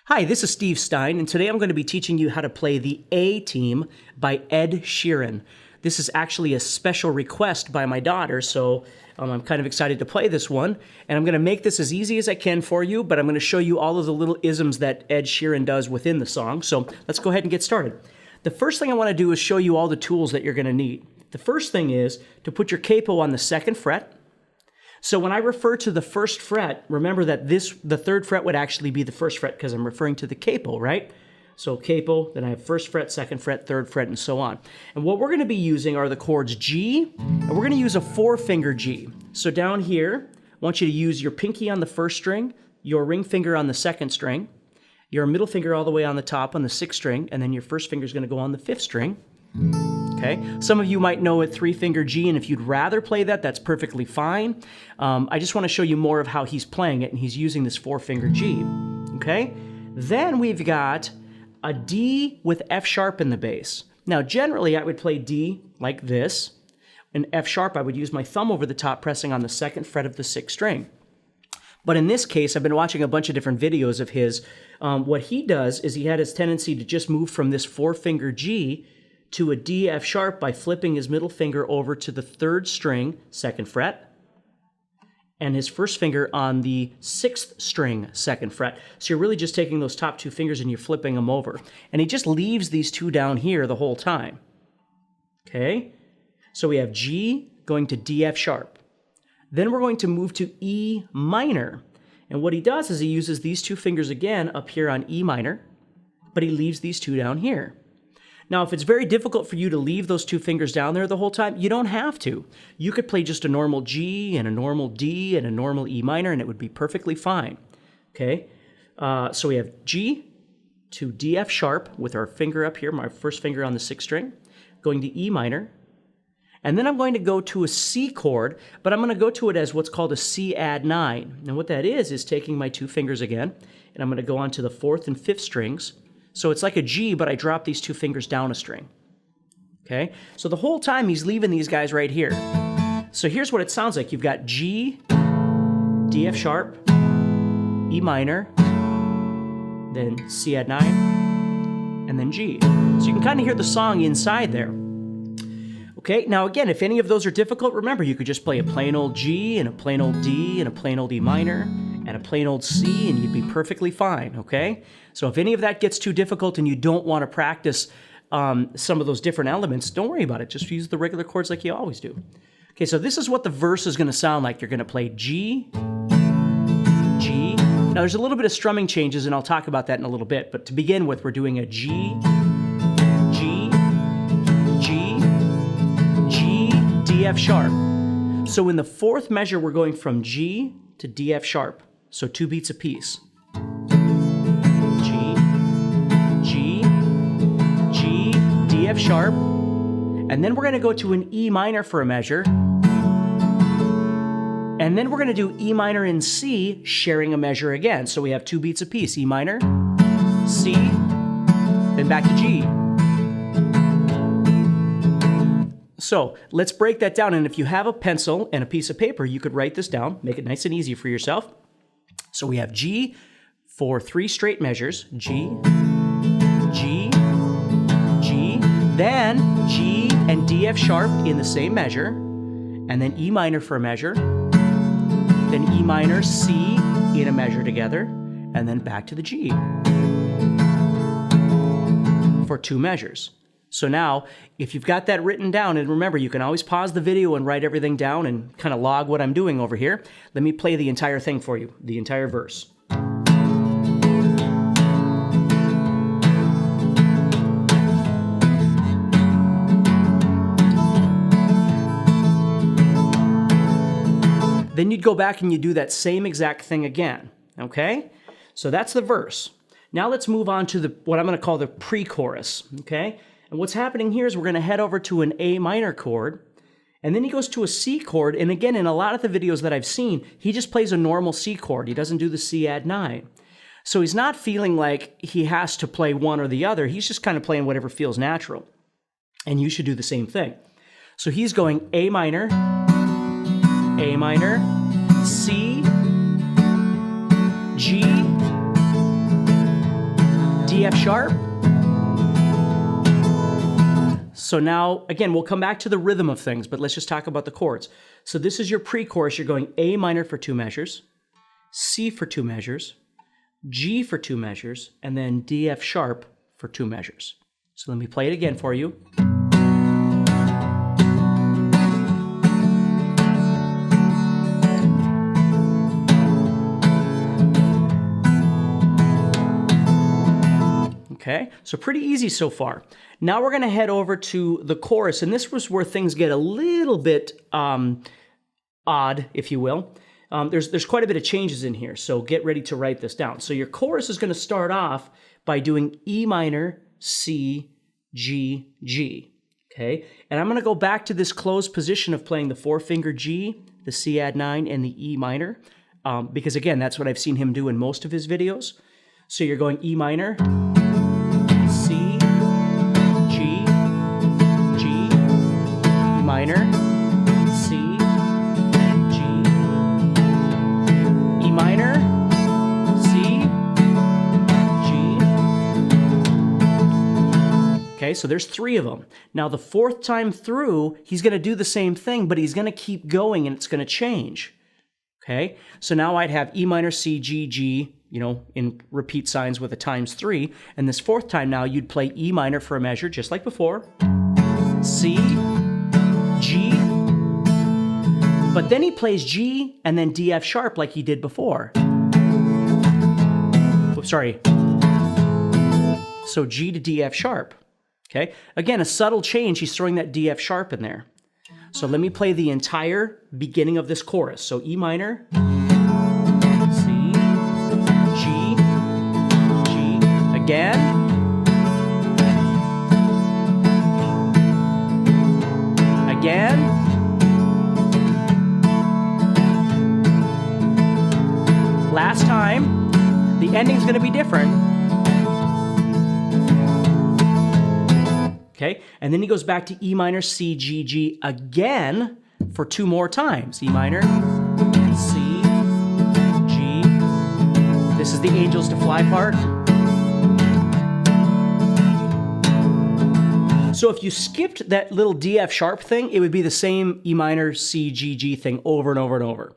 Hi, this is Steve Stine, and today I'm going to be teaching you how to play the A Team by Ed Sheeran. This is actually a special request by my daughter, so I'm kind of excited to play this one. And I'm going to make this as easy as I can for you, but I'm going to show you all of the little isms that Ed Sheeran does within the song. So let's go ahead and get started. The first thing I want to do is show you all the tools that you're going to need. The first thing is to put your capo on the 2nd fret. So when I refer to the 1st fret, remember that the 3rd fret would actually be the 1st fret because I'm referring to the capo, right? So capo, then I have 1st fret, 2nd fret, 3rd fret, and so on. And what we're going to be using are the chords G, and we're going to use a 4-finger G. So down here, I want you to use your pinky on the 1st string, your ring finger on the 2nd string, your middle finger all the way on the top on the 6th string, and then your 1st finger is going to go on the 5th string. Okay, some of you might know a 3-finger G, and if you'd rather play that, that's perfectly fine. I just want to show you more of how he's playing it, and he's using this 4-finger G. Okay, then we've got a D with F sharp in the bass. Now, generally, I would play D like this, and F sharp, I would use my thumb over the top, pressing on the 2nd fret of the 6th string. But in this case, I've been watching a bunch of different videos of his. What he does is he had his tendency to just move from this 4-finger G to a D F sharp by flipping his middle finger over to the 3rd string, 2nd fret, and his 1st finger on the 6th string, 2nd fret. So you're really just taking those top 2 fingers and you're flipping them over. And he just leaves these 2 down here the whole time. Okay? So we have G going to D F sharp. Then we're going to move to E minor. And what he does is he uses these 2 fingers again up here on E minor, but he leaves these 2 down here. Now, if it's very difficult for you to leave those 2 fingers down there the whole time, you don't have to. You could play just a normal G and a normal D and a normal E minor, and it would be perfectly fine. Okay? So we have G to D F sharp with our finger up here, my 1st finger on the 6th string, going to E minor. And then I'm going to go to a C chord, but I'm going to go to it as what's called a C add 9. And what that is taking my 2 fingers again, and I'm going to go on to the 4th and 5th strings. So it's like a G, but I drop these 2 fingers down a string. Okay? So the whole time he's leaving these guys right here. So here's what it sounds like. You've got G, D F sharp, E minor, then C add 9, and then G. So you can kind of hear the song inside there. Okay, now again, if any of those are difficult, remember you could just play a plain old G and a plain old D and a plain old E minor and a plain old C, and you'd be perfectly fine, okay? So if any of that gets too difficult and you don't want to practice some of those different elements, don't worry about it. Just use the regular chords like you always do. Okay, so this is what the verse is going to sound like. You're going to play G, G. Now there's a little bit of strumming changes, and I'll talk about that in a little bit. But to begin with, we're doing a G, G, G, G, D F sharp. So in the 4th measure, we're going from G to D F sharp. So 2 beats apiece. G, G, G, D F sharp. And then we're going to go to an E minor for a measure. And then we're going to do E minor and C, sharing a measure again. So we have 2 beats apiece. E minor, C, then back to G. So let's break that down. And if you have a pencil and a piece of paper, you could write this down. Make it nice and easy for yourself. So we have G for 3 straight measures. G, G, G, then G and D F sharp in the same measure, and then E minor for a measure, then E minor, C in a measure together, and then back to the G for 2 measures. So now, if you've got that written down, and remember, you can always pause the video and write everything down and kind of log what I'm doing over here. Let me play the entire thing for you, the entire verse. Then you'd go back and you do that same exact thing again, okay? So that's the verse. Now let's move on to what I'm going to call the pre-chorus, okay? And what's happening here is we're going to head over to an A minor chord, and then he goes to a C chord, and again, in a lot of the videos that I've seen, he just plays a normal C chord. He doesn't do the C add 9. So he's not feeling like he has to play one or the other. He's just kind of playing whatever feels natural. And you should do the same thing. So he's going A minor, C, G, D, F sharp. So now, again, we'll come back to the rhythm of things, but let's just talk about the chords. So this is your pre-chorus. You're going A minor for 2 measures, C for 2 measures, G for 2 measures, and then D, F sharp for 2 measures. So let me play it again for you. Okay, so pretty easy so far. Now we're going to head over to the chorus, and this was where things get a little bit odd, if you will. There's quite a bit of changes in here, so get ready to write this down. So your chorus is going to start off by doing E minor, C, G, G. Okay, and I'm going to go back to this closed position of playing the 4-finger G, the C add 9, and the E minor, because again, that's what I've seen him do in most of his videos. So you're going E minor, C, G, G, E minor, C, G, E minor, C, G. Okay, so there's 3 of them. Now the 4th time through, he's going to do the same thing, but he's going to keep going and it's going to change. Okay, so now I'd have E minor, C, G, G, you know, in repeat signs with a ×3. And this 4th time now, you'd play E minor for a measure, just like before. C, G. But then he plays G and then D, F sharp like he did before. Oops, sorry. So G to D, F sharp. Okay, again, a subtle change. He's throwing that D, F sharp in there. So let me play the entire beginning of this chorus. So E minor, C, G, G, again, again, last time. The ending's going to be different. Okay, and then he goes back to E minor, C, G, G again for 2 more times. E minor, C, G. This is the Angels to Fly part. So if you skipped that little D, F sharp thing, it would be the same E minor, C, G, G thing over and over and over.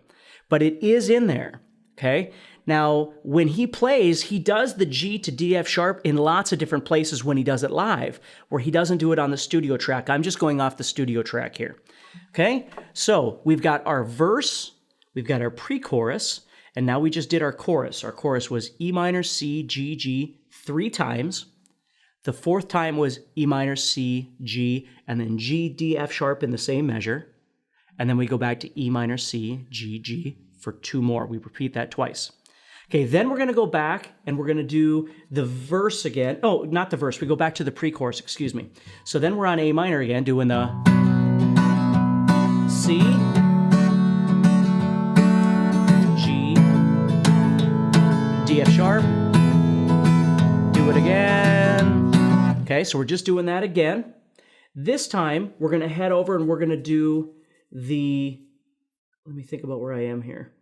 But it is in there, okay? Now, when he plays, he does the G to D, F sharp in lots of different places when he does it live, where he doesn't do it on the studio track. I'm just going off the studio track here. Okay? So we've got our verse, we've got our pre-chorus, and now we just did our chorus. Our chorus was E minor, C, G, G 3 times. The 4th time was E minor, C, G, and then G, D, F sharp in the same measure. And then we go back to E minor, C, G, G for 2 more. We repeat that twice. Okay, then we're going to go back and we're going to do the verse again. Oh, not the verse. We go back to the pre-chorus, excuse me. So then we're on A minor again, doing the C, G, D, F sharp. Do it again. Okay, so we're just doing that again. This time, we're going to head over and we're going to do the, let me think about where I am here.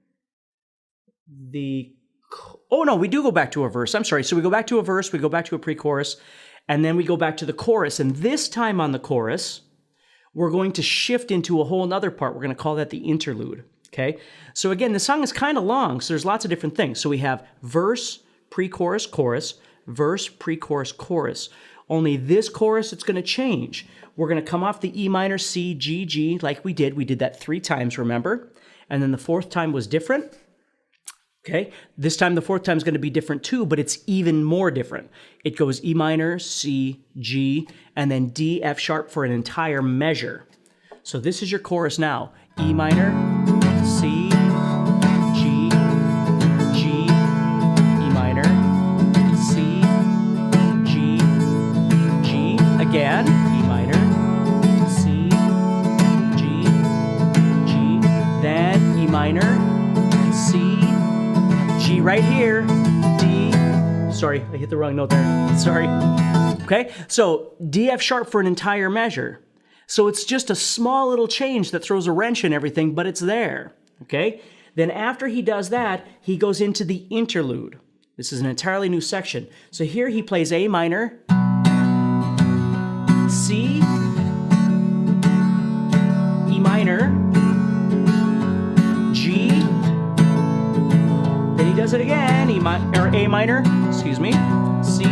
Oh, no, we do go back to a verse. I'm sorry. So we go back to a verse, we go back to a pre-chorus, and then we go back to the chorus. And this time on the chorus, we're going to shift into a whole nother part. We're going to call that the interlude, okay? So again, the song is kind of long, so there's lots of different things. So we have verse, pre-chorus, chorus, verse, pre-chorus, chorus. Only this chorus, it's going to change. We're going to come off the E minor, C, G, G, like we did. We did that 3 times, remember? And then the 4th time was different. Okay, this time the 4th time is going to be different too, but it's even more different. It goes E minor, C, G, and then D, F sharp for an entire measure. So this is your chorus now. E minor, C, G, G, E minor, C, G, G, again, E minor, C, G, G, then E minor, C, G right here, D, sorry, I hit the wrong note there, sorry. Okay, so D, F sharp for an entire measure. So it's just a small little change that throws a wrench in everything, but it's there, okay? Then after he does that, he goes into the interlude. This is an entirely new section. So here he plays A minor, C, E minor, G, then he does it again, A minor, excuse me, C,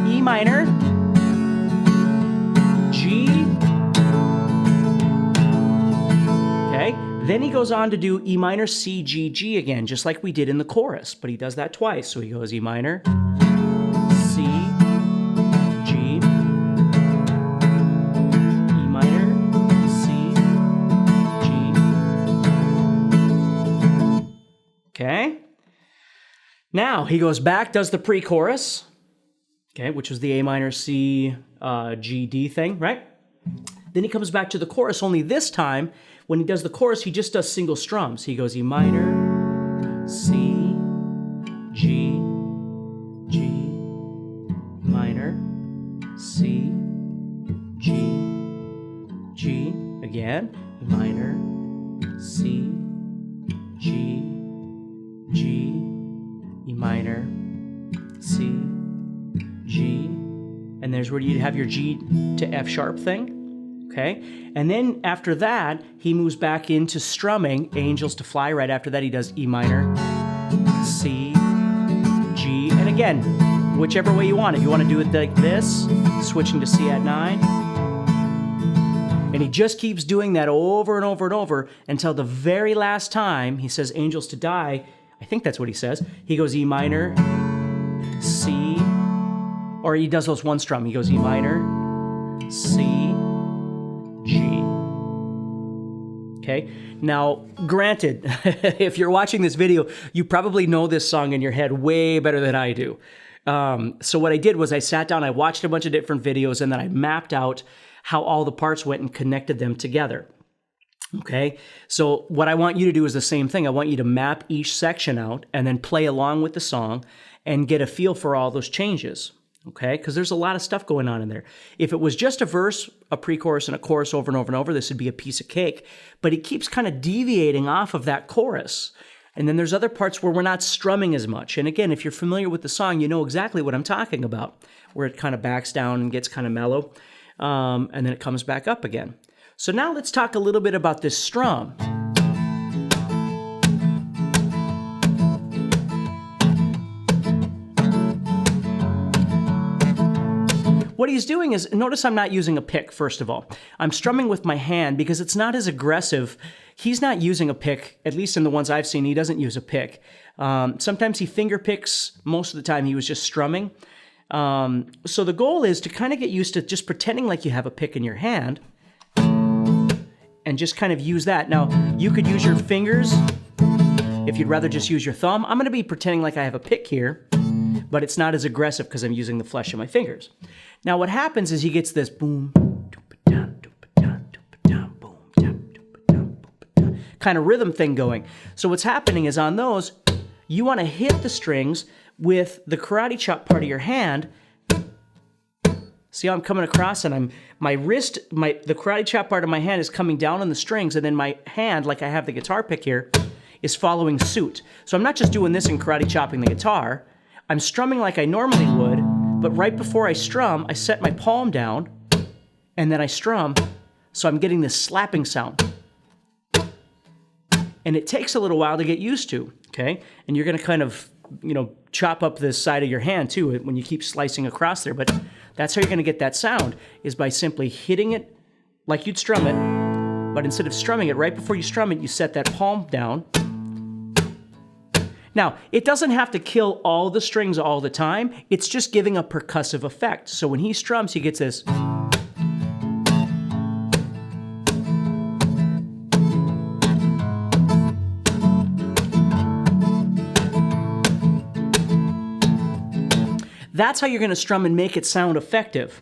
E minor, G, okay, then he goes on to do E minor, C, G, G again, just like we did in the chorus, but he does that twice. So he goes E minor, C, G, E minor, C, G. Okay. Now he goes back, does the pre-chorus, okay, which was the A minor, C, G, D thing, right? Then he comes back to the chorus, only this time, when he does the chorus, he just does single strums. He goes E minor, C, G, G, minor, C, G, G, again, E minor, C, G, G, E minor, C, G, and there's where you have your G to F sharp thing. Okay, and then after that, he moves back into strumming, Angels to Fly. Right after that, he does E minor, C, G, and again, whichever way you want it. You want to do it like this, switching to C at 9. And he just keeps doing that over and over and over until the very last time he says Angels to Die. I think that's what he says. He goes E minor, C, or he does those one strum. He goes E minor, C, G. Okay, now granted, if you're watching this video, you probably know this song in your head way better than I do. So what I did was I sat down, I watched a bunch of different videos, and then I mapped out how all the parts went and connected them together. Okay, so what I want you to do is the same thing. I want you to map each section out and then play along with the song and get a feel for all those changes. Okay, because there's a lot of stuff going on in there. If it was just a verse, a pre-chorus, and a chorus over and over and over, this would be a piece of cake. But it keeps kind of deviating off of that chorus. And then there's other parts where we're not strumming as much. And again, if you're familiar with the song, you know exactly what I'm talking about, where it kind of backs down and gets kind of mellow, and then it comes back up again. So now let's talk a little bit about this strum. What he's doing is, notice I'm not using a pick, first of all. I'm strumming with my hand because it's not as aggressive. He's not using a pick, at least in the ones I've seen, he doesn't use a pick. Sometimes he finger picks, most of the time he was just strumming. So the goal is to kind of get used to just pretending like you have a pick in your hand and just kind of use that. Now, you could use your fingers if you'd rather just use your thumb. I'm going to be pretending like I have a pick here, but it's not as aggressive because I'm using the flesh of my fingers. Now what happens is he gets this boom, kind of rhythm thing going. So what's happening is on those, you want to hit the strings with the karate chop part of your hand. See how I'm coming across, and my wrist, the karate chop part of my hand is coming down on the strings, and then my hand, like I have the guitar pick here, is following suit. So I'm not just doing this and karate chopping the guitar. I'm strumming like I normally would, but right before I strum, I set my palm down, and then I strum, so I'm getting this slapping sound. And it takes a little while to get used to, okay? And you're gonna kind of, chop up the side of your hand too when you keep slicing across there, but that's how you're gonna get that sound, is by simply hitting it like you'd strum it, but instead of strumming it, right before you strum it, you set that palm down. Now, it doesn't have to kill all the strings all the time. It's just giving a percussive effect. So when he strums, he gets this. That's how you're going to strum and make it sound effective.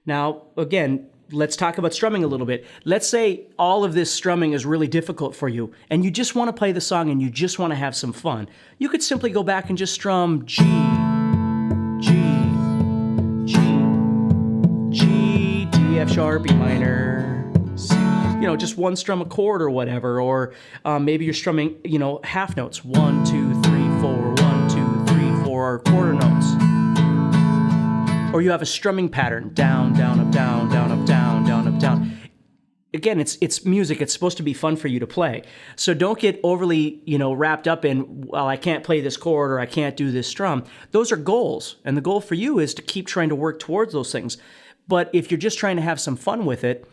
Now, again, let's talk about strumming a little bit. Let's say all of this strumming is really difficult for you, and you just want to play the song and you just want to have some fun. You could simply go back and just strum G, G, G, G, D, F sharp, E minor, C. Just one strum a chord or whatever, or maybe you're strumming, half notes, 1, 2, 3, 4, are quarter notes. Or you have a strumming pattern, down, down, up, down, down, up, down, down, up, down. Again, it's music. It's supposed to be fun for you to play. So don't get overly, wrapped up in, well, I can't play this chord or I can't do this strum. Those are goals. And the goal for you is to keep trying to work towards those things. But if you're just trying to have some fun with it,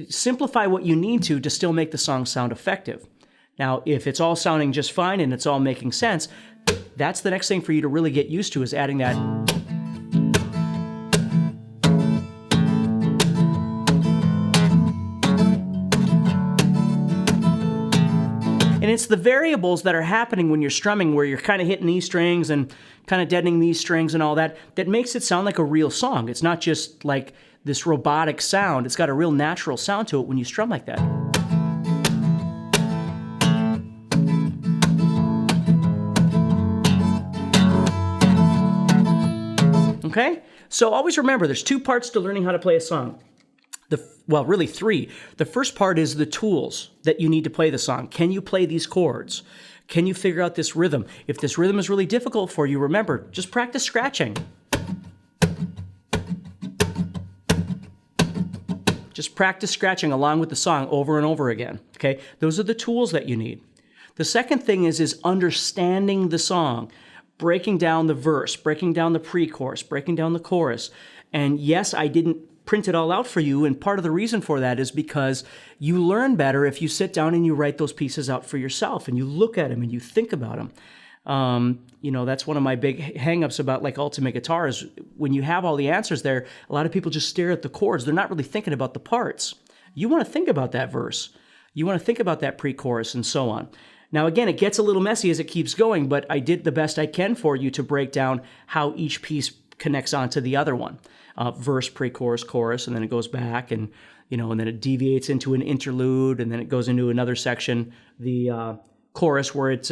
simplify what you need to still make the song sound effective. Now, if it's all sounding just fine and it's all making sense, that's the next thing for you to really get used to, is adding that. And it's the variables that are happening when you're strumming, where you're kind of hitting these strings and kind of deadening these strings and all that, that makes it sound like a real song. It's not just like this robotic sound. It's got a real natural sound to it when you strum like that. Okay? So always remember, there's two parts to learning how to play a song. Well, really three. The first part is the tools that you need to play the song. Can you play these chords? Can you figure out this rhythm? If this rhythm is really difficult for you, remember, just practice scratching. Just practice scratching along with the song over and over again, okay? Those are the tools that you need. The second thing is understanding the song, breaking down the verse, breaking down the pre-chorus, breaking down the chorus. And yes, I didn't print it all out for you, and part of the reason for that is because you learn better if you sit down and you write those pieces out for yourself and you look at them and you think about them. That's one of my big hang-ups about like ultimate guitar is when you have all the answers there, a lot of people just stare at the chords. They're not really thinking about the parts. You want to think about that verse. You want to think about that pre-chorus and so on. Now, again, it gets a little messy as it keeps going, but I did the best I can for you to break down how each piece connects onto the other one. Verse, pre-chorus, chorus, and then it goes back and then it deviates into an interlude, and then it goes into another section, the chorus, where it's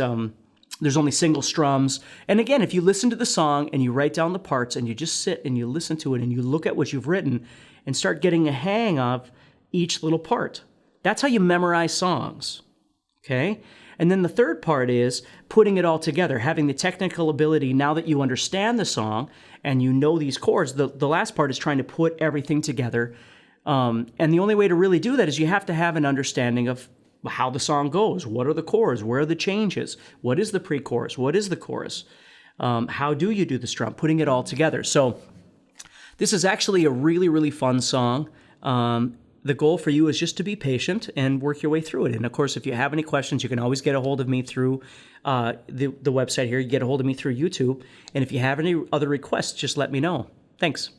there's only single strums. And again, if you listen to the song and you write down the parts and you just sit and you listen to it and you look at what you've written and start getting a hang of each little part, that's how you memorize songs, okay? And then the third part is putting it all together, having the technical ability, now that you understand the song and you know these chords. The last part is trying to put everything together. And the only way to really do that is you have to have an understanding of how the song goes. What are the chords? Where are the changes? What is the pre-chorus? What is the chorus? How do you do the strum? Putting it all together. So this is actually a really, really fun song. The goal for you is just to be patient and work your way through it. And of course, if you have any questions, you can always get a hold of me through the website here. You get a hold of me through YouTube. And if you have any other requests, just let me know. Thanks.